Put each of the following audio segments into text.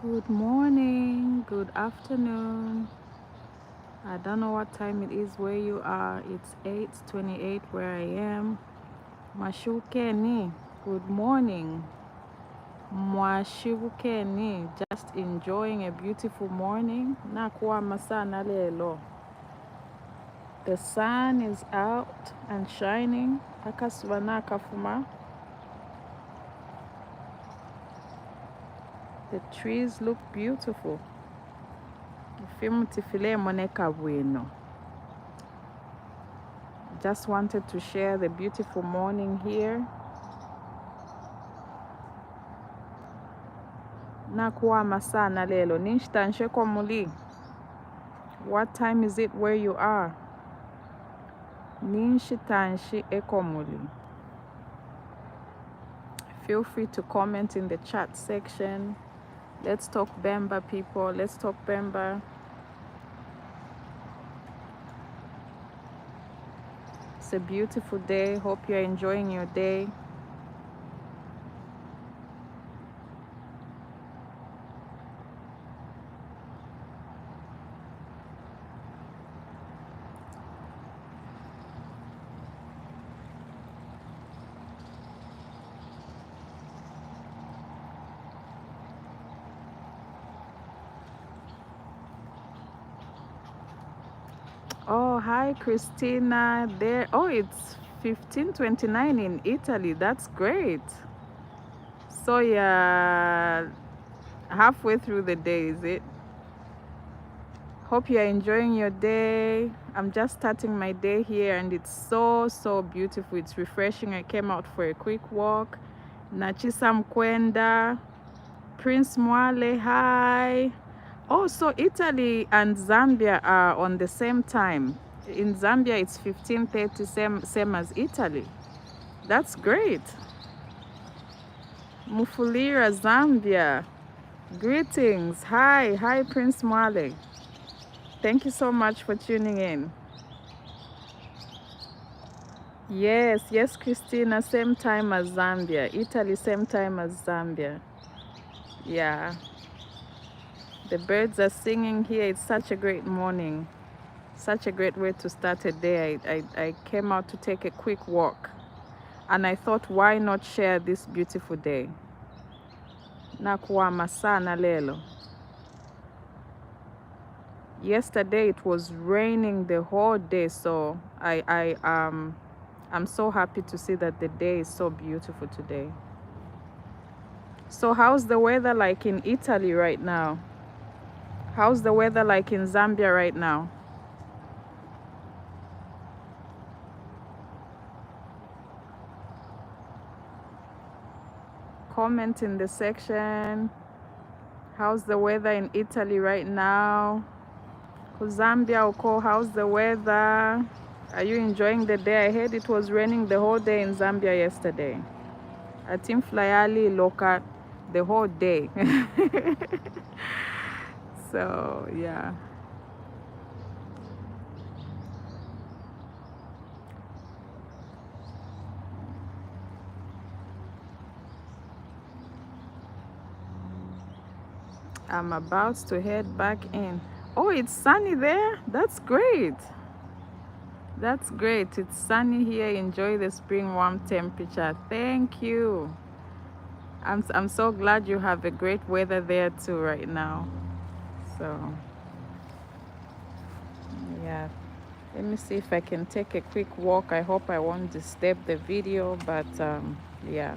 Good morning, good afternoon. I don't know what time it is where you are. It's 8:28 where I am. Mashukeni, good morning. Mwashibukeni, just enjoying a beautiful morning. Nakuwa masana lelo. The sun is out and shining. Akasubana kafuma. The trees look beautiful. Fimutifile moneka bueno. Just wanted to share the beautiful morning here. Nakuwa masana lelo ninshitanshe komuli. What time is it where you are? Ninshitanshi ekomuli. Feel free to comment in the chat section. Let's talk Bemba, people. Let's talk Bemba. It's a beautiful day. Hope you're enjoying your day. Oh, hi, Christina. There. Oh, it's 15:29 in Italy. That's great. So, yeah, halfway through the day, is it? Hope you're enjoying your day. I'm just starting my day here and it's so beautiful. It's refreshing. I came out for a quick walk. Nachisa Mkwenda, Prince Mwale, hi. Oh, so Italy and Zambia are on the same time. In Zambia, it's 15:30, same as Italy. That's great. Mufulira, Zambia. Greetings. Hi, Prince Mwale. Thank you so much for tuning in. Yes, Christina, same time as Zambia. Italy, same time as Zambia. Yeah. The birds are singing here. It's such a great morning. Such a great way to start a day. I came out to take a quick walk. And I thought, why not share this beautiful day? Nakuwa masana lelo. Yesterday it was raining the whole day, so I'm so happy to see that the day is so beautiful today. So how's the weather like in Italy right now? How's the weather like in Zambia right now? Comment in the section. How's the weather in Italy right now? Zambia, Oko, how's the weather? Are you enjoying the day? I heard it was raining the whole day in Zambia yesterday. At Flyali Loka the whole day. So, yeah. I'm about to head back in. Oh, it's sunny there? That's great. That's great. It's sunny here. Enjoy the spring warm temperature. Thank you. I'm so glad you have a great weather there too right now. So, yeah. Let me see if I can take a quick walk. I hope I won't disturb the video, but yeah.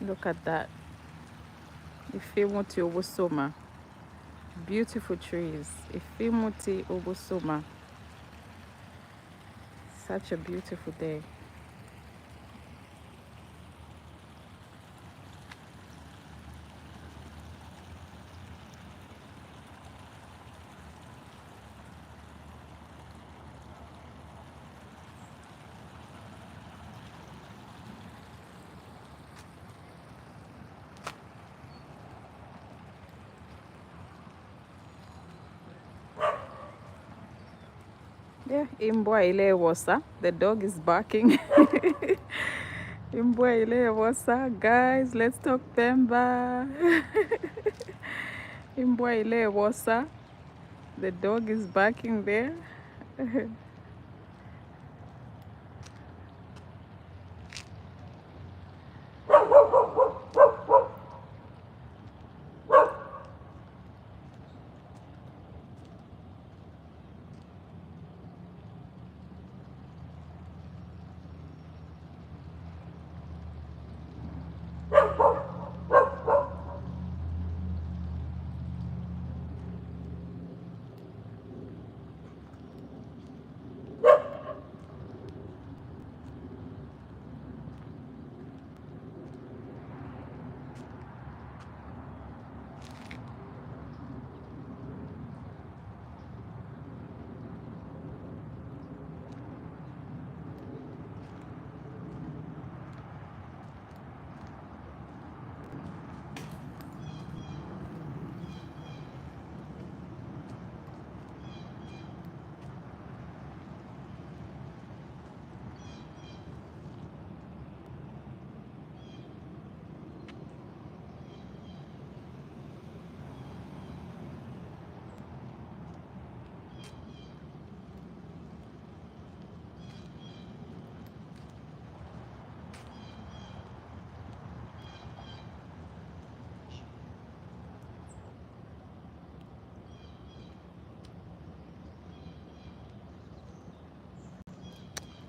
Look at that. Ifimuti Obusuma. Beautiful trees. Ifimuti Obusuma. Such a beautiful day. Yeah, imbwa ile wosa. The dog is barking. Imbwa ile wosa. Guys, let's talk Bemba. Imbwa ile wosa. The dog is barking there.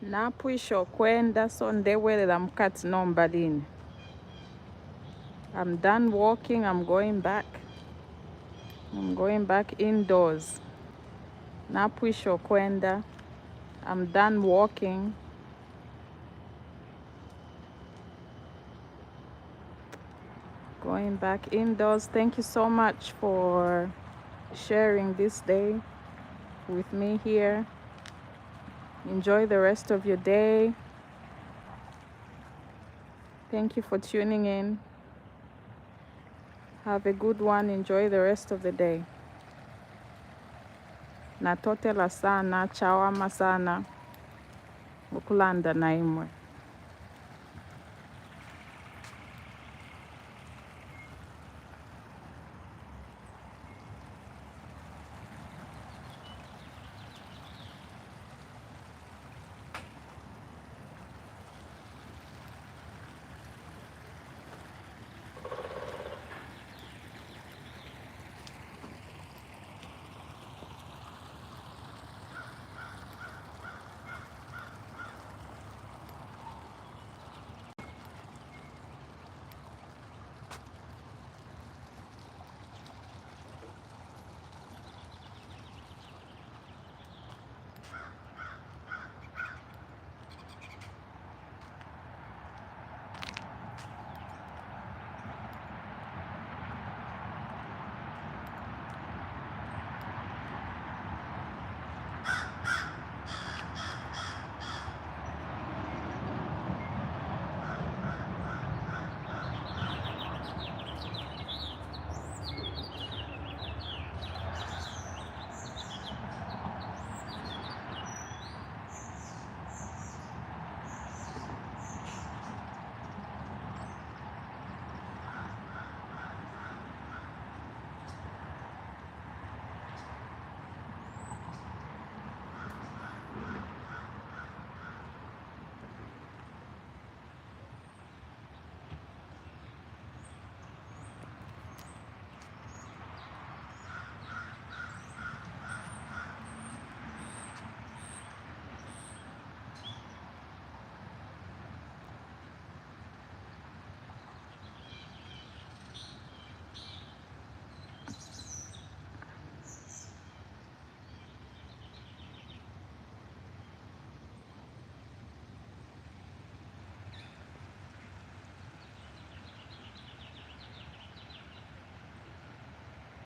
Napwisho kwenda so ndewelela mukati nomba lini. I'm done walking, I'm going back. I'm going back indoors. Napwisho kwenda. I'm done walking. Going back indoors. Thank you so much for sharing this day with me here. Enjoy the rest of your day. Thank you for tuning in. Have a good one. Enjoy the rest of the day. Natotela sana, chawama sana. Ukulanda na imwe.